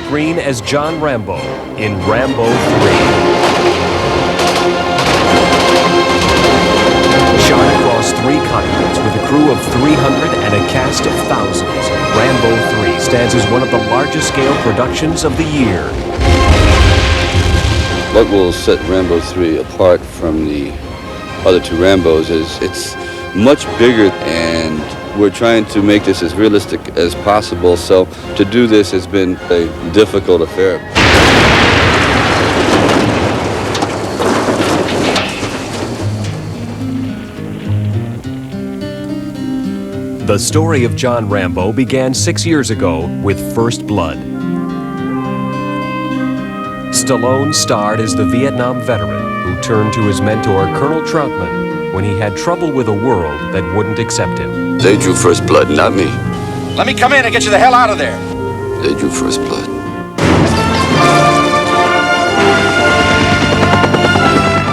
screen as John Rambo in Rambo III. Shot across 3 continents with a crew of 300 and a cast of thousands, Rambo III stands as one of the largest-scale productions of the year. What will set Rambo III apart from the other 2 Rambos is it's much bigger, and we're trying to make this as realistic as possible, so to do this has been a difficult affair. The story of John Rambo began 6 years ago with First Blood. Stallone starred as the Vietnam veteran who turned to his mentor, Colonel Troutman, when he had trouble with a world that wouldn't accept him. They drew first blood, not me. Let me come in and get you the hell out of there. They drew first blood.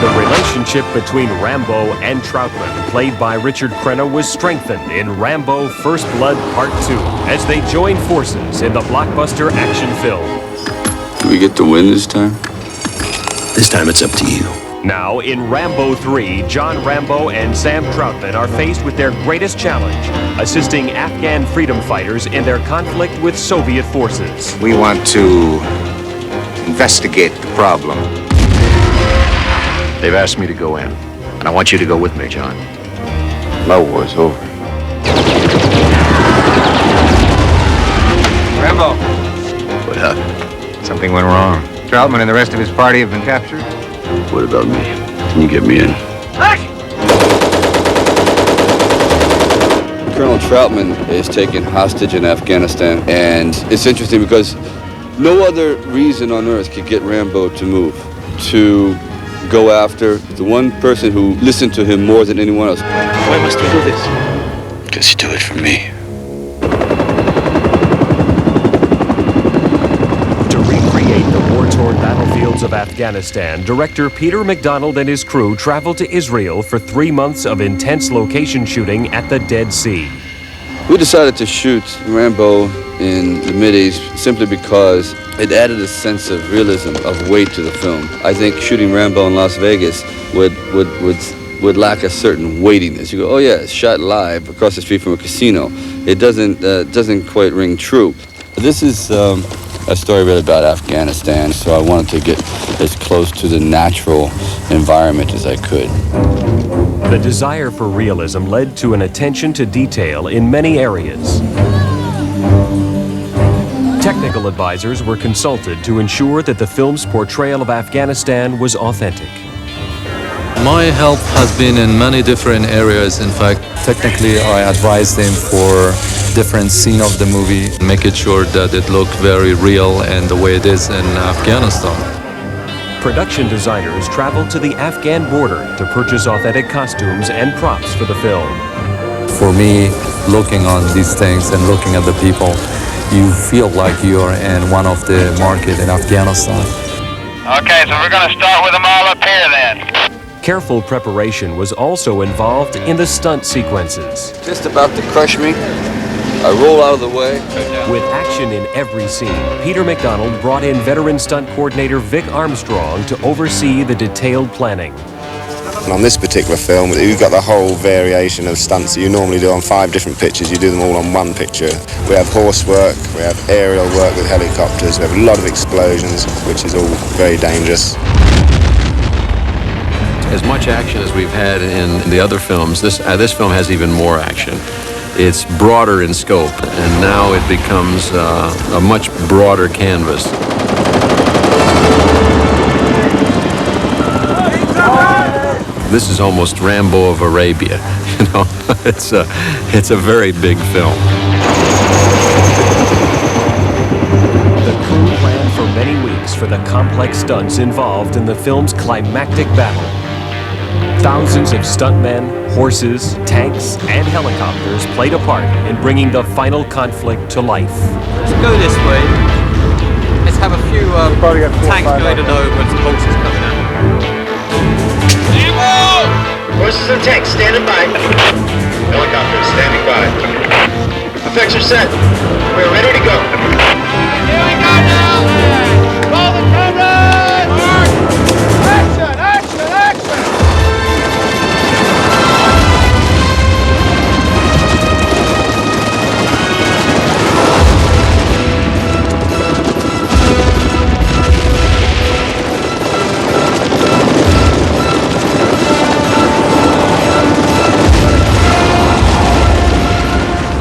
The relationship between Rambo and Troutman, played by Richard Crenna, was strengthened in Rambo First Blood Part 2 as they joined forces in the blockbuster action film. Do we get to win this time? This time it's up to you. Now, in Rambo III, John Rambo and Sam Troutman are faced with their greatest challenge, assisting Afghan freedom fighters in their conflict with Soviet forces. We want to investigate the problem. They've asked me to go in, and I want you to go with me, John. My war's over. Rambo. What happened? Something went wrong. Troutman and the rest of his party have been captured. What about me? Can you get me in? Colonel Troutman is taken hostage in Afghanistan, and it's interesting because no other reason on earth could get Rambo to move, to go after the one person who listened to him more than anyone else. Why must we do this? Because you do it for me. To recreate the war-torn battlefields of Afghanistan, director Peter MacDonald and his crew traveled to Israel for 3 months of intense location shooting at the Dead Sea. We decided to shoot Rambo in the Mideast simply because it added a sense of realism, of weight to the film. I think shooting Rambo in Las Vegas would lack a certain weightiness. You go, oh yeah, it's shot live across the street from a casino. It doesn't quite ring true. This is a story really about Afghanistan, so I wanted to get as close to the natural environment as I could. The desire for realism led to an attention to detail in many areas. Technical advisors were consulted to ensure that the film's portrayal of Afghanistan was authentic. My help has been in many different areas. In fact, technically I advised them for different scene of the movie, making sure that it looked very real and the way it is in Afghanistan. Production designers traveled to the Afghan border to purchase authentic costumes and props for the film. For me, looking on these things and looking at the people, you feel like you're in one of the market in Afghanistan. Okay, so we're going to start with them all up here then. Careful preparation was also involved in the stunt sequences. Just about to crush me, I roll out of the way. With action in every scene, Peter MacDonald brought in veteran stunt coordinator Vic Armstrong to oversee the detailed planning. And on this particular film, you've got the whole variation of stunts that you normally do on 5 different pictures. You do them all on one picture. We have horse work, we have aerial work with helicopters, we have a lot of explosions, which is all very dangerous. As much action as we've had in the other films, this film has even more action. It's broader in scope, and now it becomes a much broader canvas. This is almost Rambo of Arabia, you know. It's a very big film. The crew planned for many weeks for the complex stunts involved in the film's climactic battle. Thousands of stuntmen, horses, tanks, and helicopters played a part in bringing the final conflict to life. Let's go this way. Let's have a few tanks going to know when some horses coming out. Horses and tanks standing by. Helicopters standing by. Effects are set. We're ready to go. Here we go now!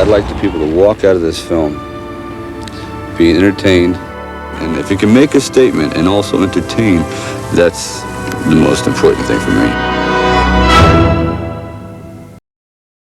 I'd like the people to walk out of this film being entertained, and if you can make a statement and also entertain, that's the most important thing for me.